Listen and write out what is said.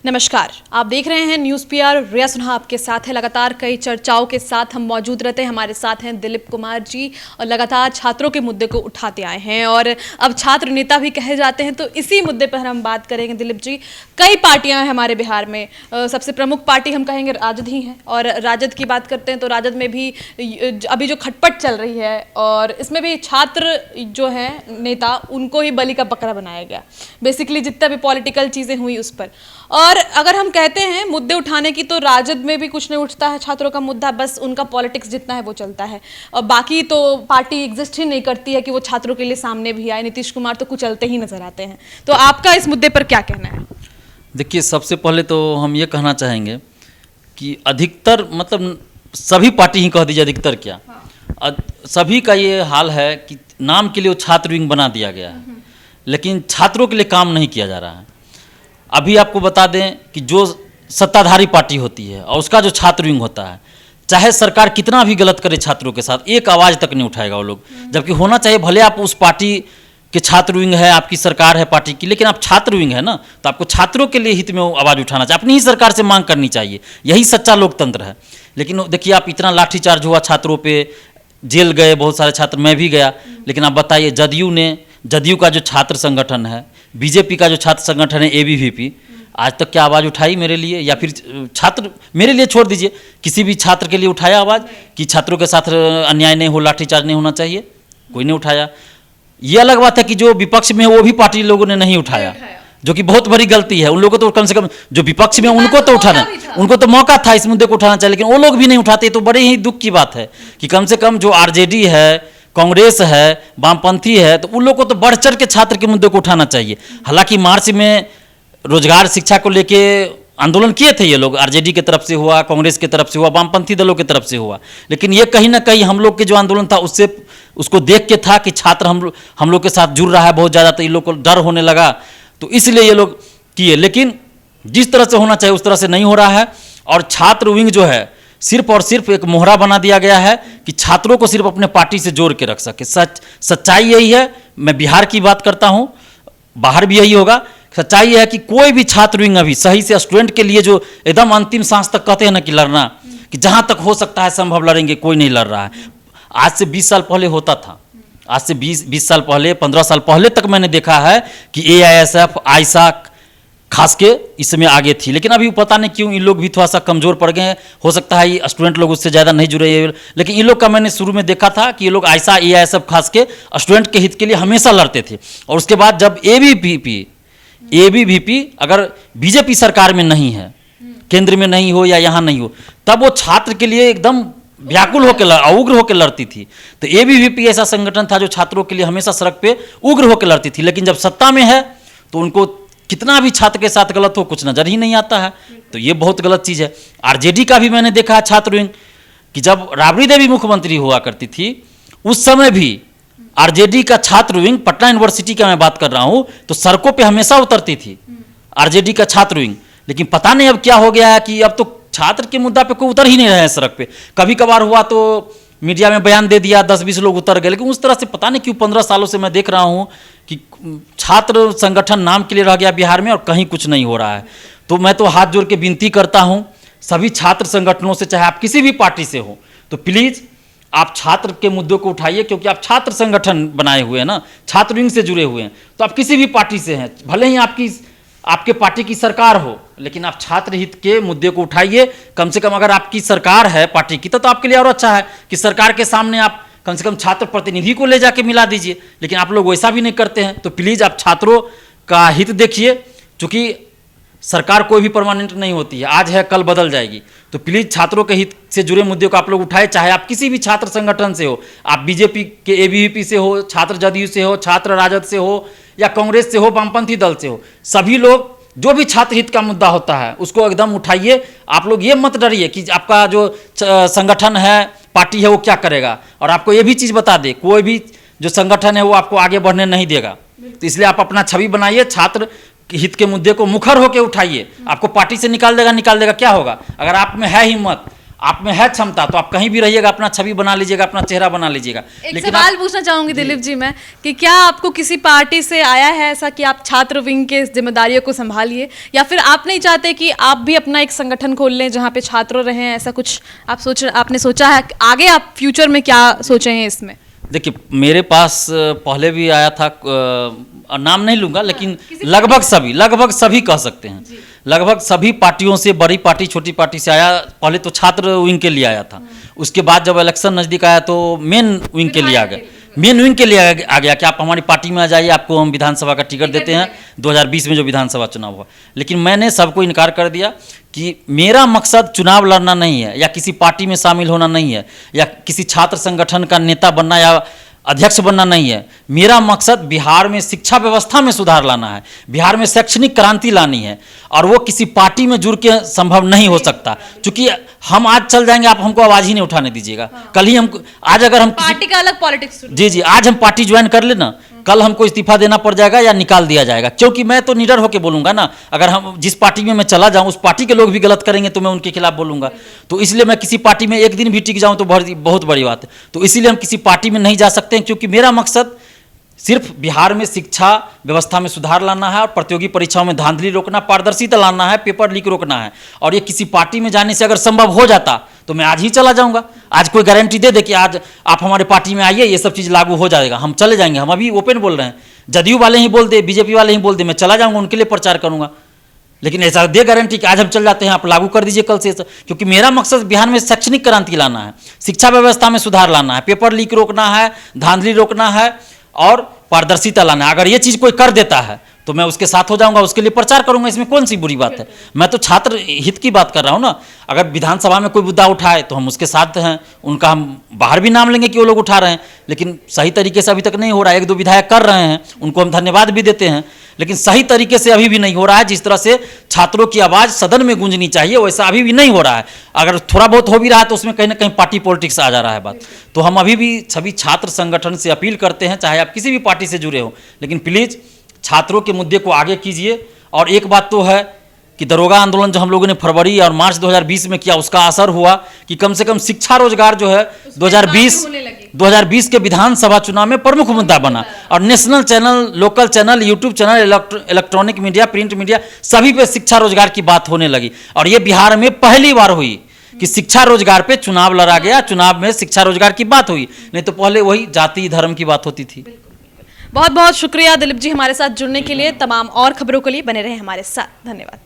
नमस्कार, आप देख रहे हैं न्यूज़ पीआर। रिया सुनहा आपके साथ है। लगातार कई चर्चाओं के साथ हम मौजूद रहते हैं। हमारे साथ हैं दिलीप कुमार जी और लगातार छात्रों के मुद्दे को उठाते आए हैं और अब छात्र नेता भी कहे जाते हैं। तो इसी मुद्दे पर हम बात करेंगे दिलीप जी। कई पार्टियां हैं हमारे बिहार में, सबसे प्रमुख पार्टी हम कहेंगे राजद ही है। और राजद की बात करते हैं तो राजद में भी अभी जो खटपट चल रही है और इसमें भी छात्र जो है नेता उनको ही बलि का बकरा बनाया गया। बेसिकली जितना भी पॉलिटिकल चीज़ें हुई उस पर। और अगर हम कहते हैं मुद्दे उठाने की तो राजद में भी कुछ नहीं उठता है छात्रों का मुद्दा, बस उनका पॉलिटिक्स जितना है वो चलता है और बाकी तो पार्टी एग्जिस्ट ही नहीं करती है कि वो छात्रों के लिए सामने भी आए। नीतीश कुमार तो कुचलते ही नजर आते हैं। तो आपका इस मुद्दे पर क्या कहना है? देखिए, सबसे पहले तो हम ये कहना चाहेंगे कि अधिकतर मतलब सभी पार्टी ही कह दीजिए, अधिकतर क्या सभी का ये हाल है कि नाम के लिए वो छात्र विंग बना दिया गया है, लेकिन छात्रों के लिए काम नहीं किया जा रहा है। अभी आपको बता दें कि जो सत्ताधारी पार्टी होती है और उसका जो छात्र विंग होता है, चाहे सरकार कितना भी गलत करे छात्रों के साथ, एक आवाज़ तक नहीं उठाएगा वो लोग। जबकि होना चाहिए, भले आप उस पार्टी के छात्र विंग है, आपकी सरकार है पार्टी की, लेकिन आप छात्र विंग है ना, तो आपको छात्रों के लिए हित में आवाज़ उठाना चाहिए, अपनी ही सरकार से मांग करनी चाहिए। यही सच्चा लोकतंत्र है। लेकिन देखिए, आप इतना लाठीचार्ज हुआ छात्रों पे, जेल गए बहुत सारे छात्र, मैं भी गया। लेकिन आप बताइए, जदयू का जो छात्र संगठन है, बीजेपी का जो छात्र संगठन है एबीवीपी, आज तक क्या आवाज़ उठाई मेरे लिए? या फिर छात्र, मेरे लिए छोड़ दीजिए, किसी भी छात्र के लिए उठाया आवाज़ कि छात्रों के साथ अन्याय नहीं हो, लाठीचार्ज नहीं होना चाहिए? कोई नहीं उठाया। ये अलग बात है कि जो विपक्ष में है वो भी पार्टी लोगों ने नहीं उठाया, जो कि बहुत बड़ी गलती है। उन लोगों को तो कम से कम, जो विपक्ष में उनको तो उठाना, उनको तो मौका था इस मुद्दे को उठाना चाहिए, लेकिन वो लोग भी नहीं उठाते। तो बड़े ही दुख की बात है कि कम से कम जो आरजेडी है, कांग्रेस है, वामपंथी है, तो उन लोगों को तो बढ़ चढ़ के छात्र के मुद्दे को उठाना चाहिए। हालांकि मार्च में रोजगार शिक्षा को लेके आंदोलन किए थे ये लोग, आरजेडी की तरफ से हुआ, कांग्रेस की तरफ से हुआ, वामपंथी दलों की तरफ से हुआ, लेकिन ये कहीं ना कहीं हम लोग के जो आंदोलन था उससे, उसको देख के था कि छात्र हम लोग के साथ जुड़ रहा है बहुत ज़्यादा, तो इन लोग को डर होने लगा, तो इसलिए ये लोग किए। लेकिन जिस तरह से होना चाहिए उस तरह से नहीं हो रहा है। और छात्र विंग जो है, सिर्फ और सिर्फ एक मोहरा बना दिया गया है कि छात्रों को सिर्फ अपने पार्टी से जोड़ के रख सके। सच्चाई यही है। मैं बिहार की बात करता हूँ, बाहर भी यही होगा। सच्चाई है कि कोई भी छात्र विंग अभी सही से स्टूडेंट के लिए जो एकदम अंतिम सांस तक कहते हैं ना कि लड़ना, कि जहाँ तक हो सकता है संभव लड़ेंगे, कोई नहीं लड़ रहा है। आज से 20 साल पहले होता था, आज से 20 साल पहले, 15 साल पहले तक मैंने देखा है कि एआईएसएफ, आईसा खास के इसमें आगे थी। लेकिन अभी पता नहीं क्यों इन लोग भी थोड़ा सा कमज़ोर पड़ गए हैं। हो सकता है ये स्टूडेंट लोग उससे ज़्यादा नहीं जुड़े हैं, लेकिन इन लोग का मैंने शुरू में देखा था कि ये लोग आईसा, एआईएसएफ खास के स्टूडेंट के हित के लिए हमेशा लड़ते थे। और उसके बाद जब एबीवीपी अगर बीजेपी सरकार में नहीं है, केंद्र में नहीं हो या यहाँ नहीं हो, तब वो छात्र के लिए एकदम व्याकुल होकर, उग्र होकर लड़ती थी। तो एबीवीपी ऐसा संगठन था जो छात्रों के लिए हमेशा सड़क पे उग्र होकर लड़ती थी। लेकिन जब सत्ता में है तो उनको कितना भी छात्र के साथ गलत हो, कुछ नजर ही नहीं आता है। तो ये बहुत गलत चीज़ है। आरजेडी का भी मैंने देखा है छात्र विंग, कि जब राबड़ी देवी मुख्यमंत्री हुआ करती थी उस समय भी आरजेडी का छात्र विंग, पटना यूनिवर्सिटी का मैं बात कर रहा हूँ, तो सड़कों पे हमेशा उतरती थी आरजेडी का छात्र विंग। लेकिन पता नहीं अब क्या हो गया है कि अब तो छात्र के मुद्दा पे कोई उतर ही नहीं रहे हैं सड़क पे। कभी कभार हुआ तो मीडिया में बयान दे दिया, 10-20 लोग उतर गए, लेकिन उस तरह से पता नहीं क्यों 15 सालों से मैं देख रहा हूँ कि छात्र संगठन नाम के लिए रह गया बिहार में और कहीं कुछ नहीं हो रहा है। तो मैं तो हाथ जोड़ के विनती करता हूँ सभी छात्र संगठनों से, चाहे आप किसी भी पार्टी से हो, तो प्लीज़ आप छात्र के मुद्दों को उठाइए, क्योंकि आप छात्र संगठन बनाए हुए हैं ना, छात्र विंग से जुड़े हुए हैं, तो आप किसी भी पार्टी से हैं, भले ही आपके पार्टी की सरकार हो, लेकिन आप छात्र हित के मुद्दे को उठाइए। कम से कम अगर आपकी सरकार है पार्टी की तो आपके लिए और अच्छा है कि सरकार के सामने आप कम से कम छात्र प्रतिनिधि को ले जाके मिला दीजिए, लेकिन आप लोग वैसा भी नहीं करते हैं। तो प्लीज़ आप छात्रों का हित देखिए, क्योंकि सरकार कोई भी परमानेंट नहीं होती है, आज है कल बदल जाएगी। तो प्लीज़ छात्रों के हित से जुड़े मुद्दे को आप लोग उठाए, चाहे आप किसी भी छात्र संगठन से हो, आप बीजेपी के एबीवीपी से हो, छात्र जदयू से हो, छात्र राजद से हो, या कांग्रेस से हो, वामपंथी दल से हो, सभी लोग जो भी छात्र हित का मुद्दा होता है उसको एकदम उठाइए। आप लोग ये मत डरिए कि आपका जो संगठन है, पार्टी है, वो क्या करेगा। और आपको ये भी चीज़ बता दे, कोई भी जो संगठन है वो आपको आगे बढ़ने नहीं देगा। तो इसलिए आप अपना छवि बनाइए, छात्र हित के मुद्दे को मुखर होकर उठाइए। आपको पार्टी से निकाल देगा क्या होगा? अगर आप में है हिम्मत, आप में है क्षमता तो आप कहीं भी रहिएगा, अपना छवि बना लीजिएगा, अपना चेहरा बना लीजिएगा। एक सवाल पूछना चाहूंगी दिलीप जी मैं कि क्या आपको किसी पार्टी से आया है ऐसा कि आप छात्र विंग के जिम्मेदारियों को संभालिए, या फिर आप नहीं चाहते कि आप भी अपना एक संगठन खोल लें जहां पे छात्र रहे हैं, ऐसा कुछ आपने सोचा है? आगे आप फ्यूचर में क्या सोचे हैं इसमें? देखिए, मेरे पास पहले भी आया था, नाम नहीं लूंगा, लेकिन लगभग सभी कह सकते हैं, लगभग सभी पार्टियों से, बड़ी पार्टी छोटी पार्टी से आया। पहले तो छात्र विंग के लिए आया था, उसके बाद जब इलेक्शन नज़दीक आया तो मेन विंग के लिए आ गया, मेन विंग के लिए आ गया कि आप हमारी पार्टी में आ जाइए, आपको हम विधानसभा का टिकट देते हैं 2020 में जो विधानसभा चुनाव हुआ। लेकिन मैंने सबको इनकार कर दिया कि मेरा मकसद चुनाव लड़ना नहीं है, या किसी पार्टी में शामिल होना नहीं है, या किसी छात्र संगठन का नेता बनना या अध्यक्ष बनना नहीं है। मेरा मकसद बिहार में शिक्षा व्यवस्था में सुधार लाना है, बिहार में शैक्षणिक क्रांति लानी है, और वो किसी पार्टी में जुड़ के संभव नहीं हो सकता। क्योंकि हम आज चल जाएंगे, आप हमको आवाज़ ही नहीं उठाने दीजिएगा। कल ही हम, आज अगर हम पार्टी का अलग पॉलिटिक्स, जी, आज हम पार्टी ज्वाइन कर लेना, कल हमको इस्तीफा देना पड़ जाएगा या निकाल दिया जाएगा। क्योंकि मैं तो निडर होकर बोलूंगा ना, अगर हम जिस पार्टी में मैं चला जाऊं उस पार्टी के लोग भी गलत करेंगे तो मैं उनके खिलाफ बोलूंगा। तो इसलिए मैं किसी पार्टी में एक दिन भी टिक जाऊं तो बहुत बड़ी बात है। तो इसीलिए हम किसी पार्टी में नहीं जा सकते हैं, क्योंकि मेरा मकसद सिर्फ बिहार में शिक्षा व्यवस्था में सुधार लाना है, और प्रतियोगी परीक्षाओं में धांधली रोकना, पारदर्शिता लाना है, पेपर लीक रोकना है। और ये किसी पार्टी में जाने से अगर संभव हो जाता तो मैं आज ही चला जाऊंगा। आज कोई गारंटी दे कि आज आप हमारे पार्टी में आइए, ये सब चीज़ लागू हो जाएगा, हम चले जाएंगे। हम अभी ओपन बोल रहे हैं, जदयू वाले ही बोल दे, बीजेपी वाले ही बोल दे, मैं चला जाऊंगा, उनके लिए प्रचार करूंगा। लेकिन ऐसा दे गारंटी कि आज हम चल जाते हैं, आप लागू कर दीजिए कल से। क्योंकि मेरा मकसद बिहार में शैक्षणिक क्रांति लाना है, शिक्षा व्यवस्था में सुधार लाना है, पेपर लीक रोकना है, धांधली रोकना है, और पारदर्शिता लाना है। अगर ये चीज़ कोई कर देता है तो मैं उसके साथ हो जाऊंगा, उसके लिए प्रचार करूंगा। इसमें कौन सी बुरी बात है? मैं तो छात्र हित की बात कर रहा हूं ना। अगर विधानसभा में कोई मुद्दा उठाए तो हम उसके साथ हैं, उनका हम बाहर भी नाम लेंगे कि वो लोग उठा रहे हैं, लेकिन सही तरीके से अभी तक नहीं हो रहा है। 1-2 विधायक कर रहे हैं, उनको हम धन्यवाद भी देते हैं, लेकिन सही तरीके से अभी भी नहीं हो रहा है। जिस तरह से छात्रों की आवाज़ सदन में गूंजनी चाहिए वैसा अभी भी नहीं हो रहा है। अगर थोड़ा बहुत हो भी रहा है तो उसमें कहीं ना कहीं पार्टी पॉलिटिक्स आ जा रहा है बात। तो हम अभी भी सभी छात्र संगठन से अपील करते हैं, चाहे आप किसी भी पार्टी से जुड़े हो, लेकिन प्लीज़ छात्रों के मुद्दे को आगे कीजिए। और एक बात तो है कि दरोगा आंदोलन जो हम लोगों ने फरवरी और मार्च 2020 में किया, उसका असर हुआ कि कम से कम शिक्षा रोजगार जो है 2020 के विधानसभा चुनाव में प्रमुख मुद्दा बना। और national channel, local channel, YouTube channel, electronic media, print media, सभी पे शिक्षा रोजगार की बात होने लगी। और ये बिहार में पहली बार हुई कि शिक्षा रोजगार पे चुनाव लड़ा गया, चुनाव में शिक्षा रोजगार की बात हुई, नहीं तो पहले वही जाति धर्म की बात होती थी। बहुत बहुत शुक्रिया दिलीप जी हमारे साथ जुड़ने के लिए। तमाम और खबरों के लिए बने रहे हमारे साथ। धन्यवाद।